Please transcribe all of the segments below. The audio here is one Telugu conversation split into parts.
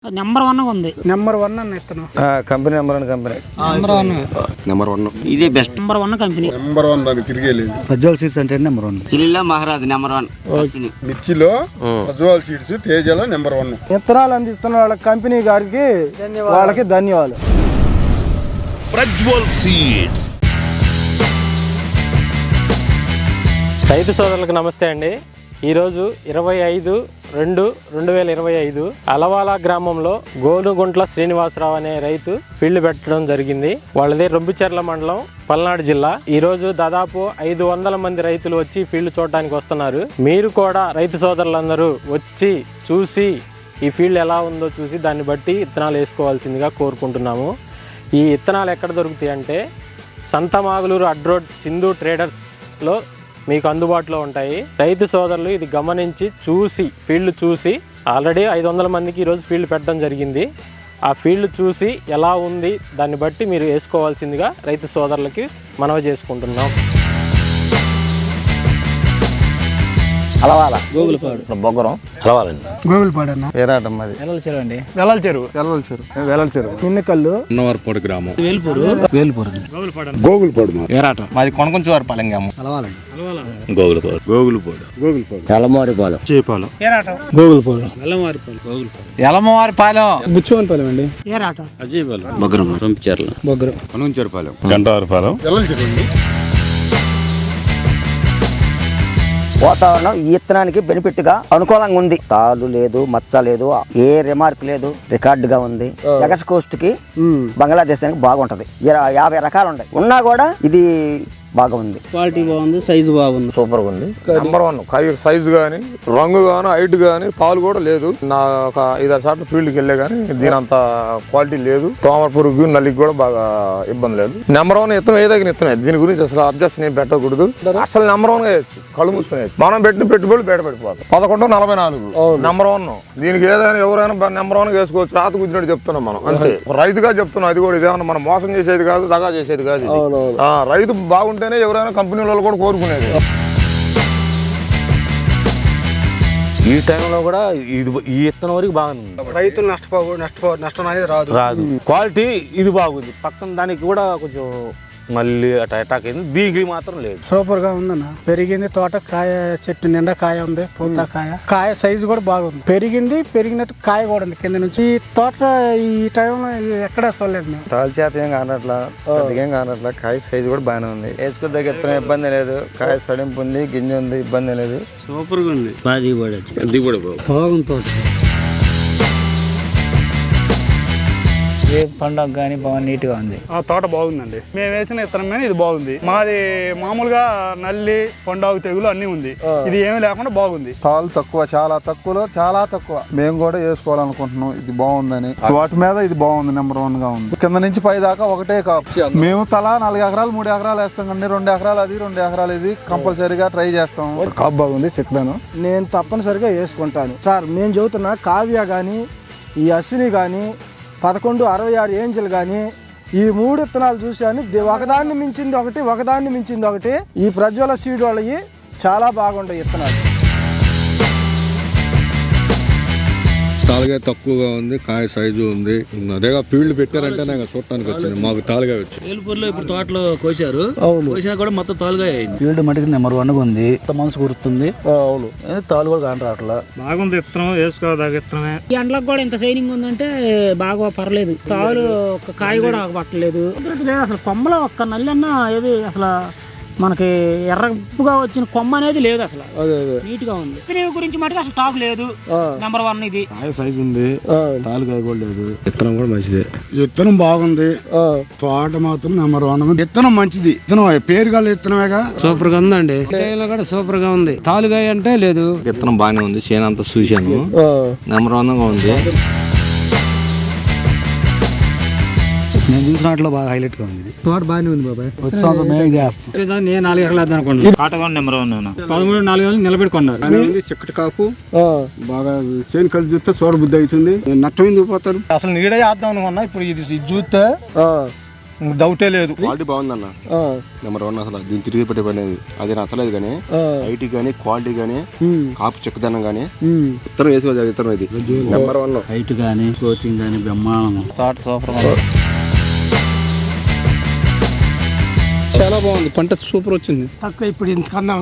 నెంబర్ 1 ఉంది. నెంబర్ 1 అన్న ఇతను కంపెనీ నెంబర్ 1 కంపెనీ నెంబర్ 1 ఇదే బెస్ట్. Number 1 company. నెంబర్ 1 దానికి తిరిగేలేదు. ప్రజ్వల్ సీడ్స్ అంటే నెంబర్ 1. చిల్లిలో మహారాజ్ నెంబర్ 1. మిర్చిలో ప్రజ్వల్ సీడ్స్, తేజలో నెంబర్ 1. విత్తనాలు అందిస్తున్న వాళ్ళ కంపెనీ గారికి వాళ్ళకి ధన్యవాదాలు. ప్రజ్వల్ సీడ్స్. రైతు సోదరులకు నమస్తే అండి. ఈరోజు 25/2/2025 అలవాల గ్రామంలో గోనుగుంట్ల శ్రీనివాసరావు అనే రైతు ఫీల్డ్ పెట్టడం జరిగింది. వాళ్ళది రొంపిచెర్ల మండలం, పల్నాడు జిల్లా. ఈరోజు దాదాపు 500 మంది రైతులు వచ్చి ఫీల్డ్ చూడడానికి వస్తున్నారు. మీరు కూడా రైతు సోదరులందరూ వచ్చి చూసి ఈ ఫీల్డ్ ఎలా ఉందో చూసి దాన్ని బట్టి విత్తనాలు వేసుకోవాల్సిందిగా కోరుకుంటున్నాము. ఈ విత్తనాలు ఎక్కడ దొరుకుతాయి అంటే సంతమాగులూరు అడ్రోడ్ సింధు ట్రేడర్స్లో మీకు అందుబాటులో ఉంటాయి. రైతు సోదరులు ఇది గమనించి చూసి ఫీల్డ్ చూసి, ఆల్రెడీ 500 మందికి ఈరోజు ఫీల్డ్ పెట్టడం జరిగింది. ఆ ఫీల్డ్ చూసి ఎలా ఉంది దాన్ని బట్టి మీరు వేసుకోవాల్సిందిగా రైతు సోదరులకి మనవి చేసుకుంటున్నాం. అలవాల, గోగులపాడు, బొగ్గరం, అలవాలండి, గోగులపాడు అన్న, వేరాటం, అది వెలల చెరువు అండి, వేలల చెరువు, ఇన్నకల్లు, అన్నవరపాడు గ్రామం, వేల్పూరు, గోగులపాడు, వేరాటం, మాది కొనకొంచవారి పాలెంగాము, అలవాలండి, గోగులపాడు, ఎలమవారిపాలెం, చేపాలెం, గోగులపాడు, ఎలమవారిపాలెం, బుచ్చివనిపాలెం అండి, ఏరాటం, అజయపాలెం, బొగ్గరం, రొంపిచెర్ల, బొగ్గరం, పనుంచెరపాలెం, గంటవారిపాలెం, వాతావరణం ఈ విత్తనానికి బెనిఫిట్ గా అనుకూలంగా ఉంది. తాలు లేదు, మచ్చ లేదు, ఏ రిమార్క్ లేదు, రికార్డ్ గా ఉంది. ఎగస్ కోస్ట్ కి బంగ్లాదేశానికి బాగుంటది. 50 రకాలు ఉన్నాయి, ఉన్నా కూడా ఇది బాగా ఉంది. క్వాలిటీ బాగుంది, సైజు బాగుంది, సూపర్ గా ఉంది. నెంబర్ 1 కాయ సైజు గానీ, రంగు గానీ, హైట్ గానీ, తాలు కూడా లేదు. నా ఒక 5-6 సార్లు ఫీల్డ్కి వెళ్ళే గానీ దీని అంత క్వాలిటీ లేదు. తోమర పురుగు, నల్లికి కూడా బాగా ఇబ్బంది లేదు. నెంబర్ 1 ఇత్తనం ఏదైనా ఇత్తనం. దీని గురించి అసలు అబ్జెక్షన్ ఏం పెట్టకూడదు. అసలు నెంబర్ 1 గా వేయచ్చు, కళ్ళు మూసుకునేది. మనం పెట్టిన పెట్టుబడులు బయట పడిపోతాం. 11.44 నెంబర్ 1. దీనికి ఏదైనా ఎవరైనా నెంబర్ 1 వేసుకోవచ్చు. రాత గుద్దినట్టు చెప్తున్నాం మనం, అంతే. రైతుగా చెప్తున్నాం. అది కూడా ఇదేమన్నా మనం మోసం చేసేది కాదు, దగా చేసేది కాదు. రైతు బాగుంటే ఎవరైనా కంపెనీ వాళ్ళు కూడా కోరుకునేది. ఈ టైంలో కూడా ఇది ఈ విత్తనం వరకు బాగుంది. రైతులు నష్టం అనేది రాదు. క్వాలిటీ ఇది బాగుంది. పక్కన దానికి కూడా కొంచెం మళ్ళీ అటాక్ అయింది. దీనికి మాత్రం లేదు. సూపర్ గా ఉందన్న. పెరిగింది తోట, కాయ చెట్టు నిండా కాయ ఉంది, పూత కాయ సైజు కూడా బాగుంది. పెరిగినట్టు కాయ కూడా ఉంది కింద నుంచి. ఈ తోట ఈ టైంలో ఎక్కడ చూడలేదు మేము. తాలు చేత ఏం కానట్లా, ఏం కానట్లా. కాయ సైజు కూడా బాగానే ఉంది. వేసుకున్న ఇత్తనం ఇబ్బంది లేదు. కాయ సడింపు ఉంది, గింజ ఉంది, ఇబ్బంది లేదు. సూపర్ గా ఉంది. బాగుంది తోట. ఏ పండుగ కానీ బాగా నీట్ గా ఉంది. ఆ తోట బాగుందండి. మేము వేసిన విత్తనం మీద ఇది బాగుంది. మాది మామూలుగా నల్లి, పొండాకు తెగులు అన్ని ఉంది. ఇది ఏమీ లేకుండా బాగుంది. తాలు తక్కువ, చాలా తక్కువ. మేము కూడా వేసుకోవాలనుకుంటున్నాం. ఇది బాగుందని వాటి మీద ఇది బాగుంది. నెంబర్ 1 గా ఉంది. కింద నుంచి పై దాకా ఒకటే కాపు. మేము తలా 4 ఎకరాలు 3 ఎకరాలు వేస్తాం కండి. 2 ఎకరాలు అది, 2 ఎకరాలు ఇది కంపల్సరీగా ట్రై చేస్తాం. కాపు బాగుంది, చెప్పాను. నేను తప్పనిసరిగా వేసుకుంటాను సార్. మేము చెబుతున్నా కావ్య కానీ, ఈ అశ్విని కానీ, 1166 ఏంజల్ కానీ, ఈ 3 విత్తనాలు చూశాను. ఒకదాన్ని మించింది ఒకటి. ఈ ప్రజ్వల సీడ్ వాళ్ళవి చాలా బాగుంటాయి విత్తనాలు. తాలుగా తక్కువగా ఉంది, కాయ సైజు ఉంది. అదేగా ఫీల్డ్ పెట్టారంటే నాకు చూడటానికి వచ్చింది. మాకు తాలుగా వచ్చింది. వేల్పూరులో ఇప్పుడు తోటలో కోసారు, కోసినా కూడా మొత్తం తాలుగా అయింది. ఫీల్డ్ మటుకు నెంబర్ 1 ఉంది. మనసు గుర్తుంది. అవును, తాలు కూడా కాని రావట్లా. బాగుంది విత్తనం, వేసుకోదాకా విత్తనమే. ఈ ఎండలకు కూడా ఇంత షైనింగ్ ఉందంటే బాగా పర్లేదు. తాలు ఒక కాయ కూడా పట్టలేదు. అసలు కొమ్మలో ఒక్క నల్లన్నా ఏది అసలు మనకి ఎర్రగా వచ్చిన కొమ్మ అనేది లేదు. అసలు నీట్ గా ఉంది. విత్తనం గురించి మటుకు అసలు టాక్ లేదు. నెంబర్ 1 ఇది. సైజు ఉంది, తాలుకాయ కూడా లేదు. విత్తనం కూడా మంచిదే. విత్తనం బాగుంది. తోట మాత్రం నెంబర్ 1. విత్తనం మంచిది. విత్తనం పేరు గల విత్తనమేగా. సూపర్ గా ఉందండి. కూడా సూపర్ గా ఉంది. తాలుగాయ అంటే లేదు. విత్తనం బాగానే ఉంది. చేనంతా చూశాను. నెంబర్ 1 గా ఉంది. నేను చూసిన వాటిలో బాగా హైలైట్ గా ఉంది. తోట బాగానే ఉంది బాబాయ్. నేను 4 ఎకరాలు వేద్దాం అనుకున్నాను. కాటగా నెంబర్ 1 13 4 ఏళ్ళు నిలబెట్టుకున్నారు. చిక్కటి కాపు బాగా చేను కలిసి చూస్తే చూడ బుద్ధి అవుతుంది. నష్టం ఎందుకు పోతారు. అసలు నీడే చేద్దాం అనుకున్నా. ఇప్పుడు ఇది చూస్తే డౌటే లేదు. క్వాలిటీ బాగుందన్న, నెంబర్ 1 అసలు దీన్ని తిరిగి పెట్టి పనేది అది నచ్చలేదు. కానీ హైట్ కానీ క్వాలిటీ కానీ కాపు చెక్కదనం కానీ విత్తనం వేసుకోవాలి. విత్తనం ఇది నెంబర్ 1. హైట్ కానీ కోచింగ్ కానీ బ్రహ్మాండం. తోట సూపర్, చాలా బాగుంది. పంట సూపర్ వచ్చింది. తక్కువ ఇప్పుడు ఇంతకన్నా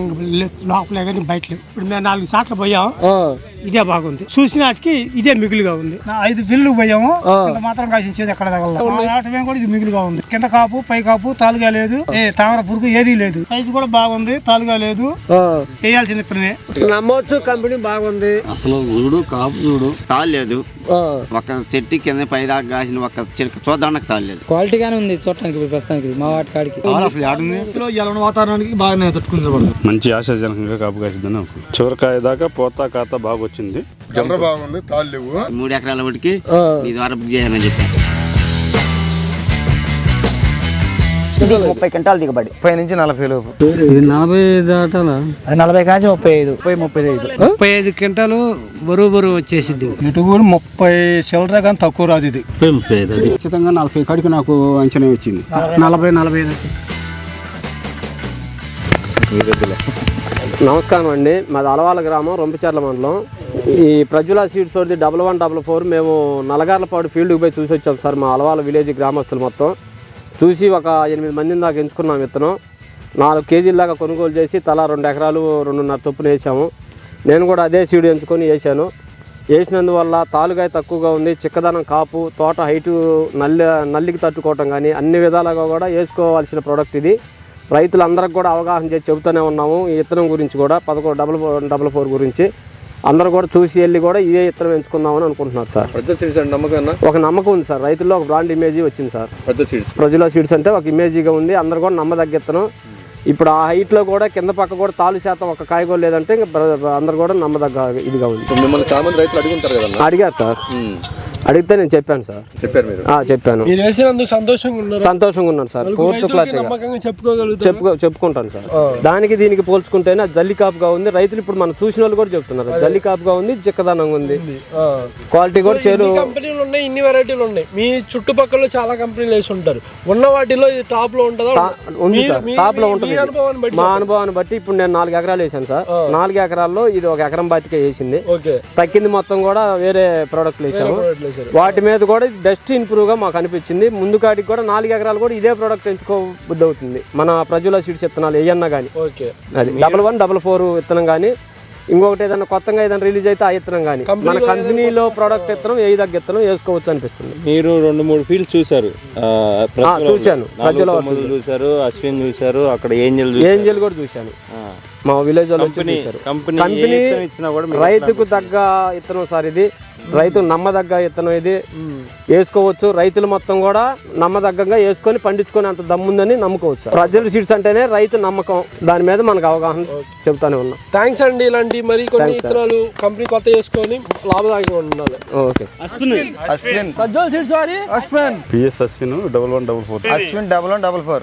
లోపలే కానీ బయట లేవు. ఇప్పుడు మేము 4 సార్లు పోయాం, ఇదే బాగుంది. చూసినాటికి ఇదే మిగులుగా ఉంది. 5 ఫీల్డ్ పోయాము, మాత్రం కాసించేది ఎక్కడ తగల కూడా ఇది మిగులుగా ఉంది. కింద కాపు పై కాపు తాలుగా లేదు, తామర పురుగు ఏదీ లేదు. సైజు కూడా బాగుంది, తాలుగా లేదు. వేయాల్సిన ఇత్తనమే నమ్మొచ్చు. కంపెనీ బాగుంది. అసలు చూడు కాపు చూడు, తాళ్ళు లేదు. ఒక చెట్టు కింద పై దాకా కాసిన ఒక చిలక చూద్దాం తాళ్ళు లేదు. క్వాలిటీగానే ఉంది చూడటానికి ప్రస్తుతానికి మా వాటి కాడికి. వాతావరణానికి బాగానే తట్టుకుంది. మంచి ఆశాజనకంగా కాపు కాసిద్దని చివరికాయ దాకా పోతా కాత బాగా వచ్చింది. బాగుంది, తాళ్ళు లేవు. 3 ఎకరాల వాటికి ఈ ద్వారా బుక్ చేయమని చెప్పారు. 30 క్వింటాల్ దిగుబడి, 30 నుంచి 40 లోపు. 40 దాటాల, 40 కాచి 35, 35 క్వింటాలు బరువు వచ్చేసింది. ఇటు కూడా 30 చిల్లర కానీ తక్కువ రాదు. ఇది ఖచ్చితంగా 40 కాడికి నాకు అంచనా వచ్చింది. 40-45. నమస్కారం అండి, మాది అలవాల గ్రామం, రొంపిచెర్ల మండలం. ఈ ప్రజల సీడ్స్ తోటి 1144 మేము నలగార్లపాడు ఫీల్డ్కి పోయి చూసి వచ్చాం సార్. మా అలవాల విలేజ్ గ్రామస్తులు మొత్తం చూసి ఒక 8 మందిని దాకా ఎంచుకున్నాం. విత్తనం 4 కేజీల దాకా కొనుగోలు చేసి తలా 2 ఎకరాలు 2.5 చొప్పున వేసాము. నేను కూడా అదే సీడ్ ఎంచుకొని వేసాను. వేసినందువల్ల తాలుగాయ తక్కువగా ఉంది, చిక్కదనం కాపు, తోట హైటు నల్లికి తట్టుకోవటం కానీ అన్ని విధాలుగా కూడా వేసుకోవాల్సిన ప్రోడక్ట్ ఇది. రైతులందరికి కూడా అవగాహన చేసి చెబుతూనే ఉన్నాము. ఈ విత్తనం గురించి కూడా 1144 గురించి అందరూ కూడా చూసి వెళ్ళి కూడా ఇదే విత్తనం ఎంచుకుందామని అనుకుంటున్నారు సార్. ఒక నమ్మకం ఉంది సార్, రైతుల్లో ఒక బ్రాండ్ ఇమేజ్ వచ్చింది సార్. ప్రజల సీడ్స్ అంటే ఒక ఇమేజ్గా ఉంది, అందరు కూడా నమ్మదగ్గ విత్తనం. ఇప్పుడు ఆ హైట్లో కూడా కింద పక్క కూడా తాలు శాతం ఒక కాయ కూడా లేదంటే అందరు కూడా నమ్మదగ్గ ఇదిగా ఉంది. మిమ్మల్ని చాలా మంది రైతులు అడుగుంటారు కదా? అడిగారు సార్, అడిగితే నేను చెప్పాను సార్. చెప్పాను. సంతోషంగా ఉన్నాను సార్. పూర్తి చెప్పుకుంటాను సార్. దానికి దీనికి పోల్చుకుంటేనే జల్లి కాపుగా ఉంది. రైతులు ఇప్పుడు మనం చూసిన వాళ్ళు కూడా చెప్తున్నారు జల్లి కాపుగా ఉంది, చిక్కదనంగా ఉంది, క్వాలిటీ కూడా చేరు. కంపెనీలు ఉన్నాయి, ఇన్ని వెరైటీలు ఉన్నాయి. మీ చుట్టుపక్కల చాలా కంపెనీలు వేసి ఉంటారు. ఉన్న వాటిలో ఇది టాప్ లో ఉంటుందా? ఉంది సార్, టాప్ లో ఉంటుంది. మా అనుభవాన్ని బట్టి ఇప్పుడు నేను 4 ఎకరాలు వేసాను సార్. 4 ఎకరాల్లో ఇది 1 ఎకరం బాతికే వేసింది. తక్కింది మొత్తం కూడా వేరే ప్రోడక్ట్లు వేసాము. వాటి మీద కూడా బెస్ట్ ఇంప్రూవ్ గా మాకు అనిపించింది. ముందు కాడికి కూడా 4 ఎకరాలు కూడా ఇదే ప్రోడక్ట్ ఎంచుకోబుద్ధి అవుతుంది. మన ప్రజల సీడ్స్ విత్తనాలు ఏయన్నా కానీ అది 1144 విత్తనం కానీ ఇంకొకటి ఏదైనా కొత్తగా ఏదైనా రిలీజ్ అయితే ఆ విత్తనం కానీ మన కంపెనీలో ప్రోడక్ట్ విత్తనం ఏ దగ్గర విత్తనం వేసుకోవచ్చు అనిపిస్తుంది. మీరు 2-3 ఫీల్డ్ చూసారు? చూశాను. ప్రజల చూసారు, అశ్విన్ చూసారు, అక్కడ ఏంజల్ కూడా చూశాను. మా విలేజ్ వాళ్ళు కంపెనీ రైతుకు తగ్గ విత్తనం సార్ ఇది. రైతు నమ్మదగ్గ విత్తనం ఇది, వేసుకోవచ్చు. రైతులు మొత్తం కూడా నమ్మదగ్గంగా వేసుకొని పండించుకొని అంత దమ్ముందని నమ్ముకోవచ్చు. ప్రజల సీడ్స్ అంటేనే రైతు నమ్మకం, దాని మీద మనకు అవగాహన చెబుతానే ఉన్నాం. థ్యాంక్స్ అండి. ఇలాంటి మరి కొన్ని విత్తనాలు కంపెనీ కొత్త చేసుకొని లాభదాయకంగా ఉండాలి. ఓకే. అశ్విన్ ప్రజ్వల్ సీడ్స్ వారి అశ్విన్ PS అశ్విన్ 1144 అశ్విన్ 1144.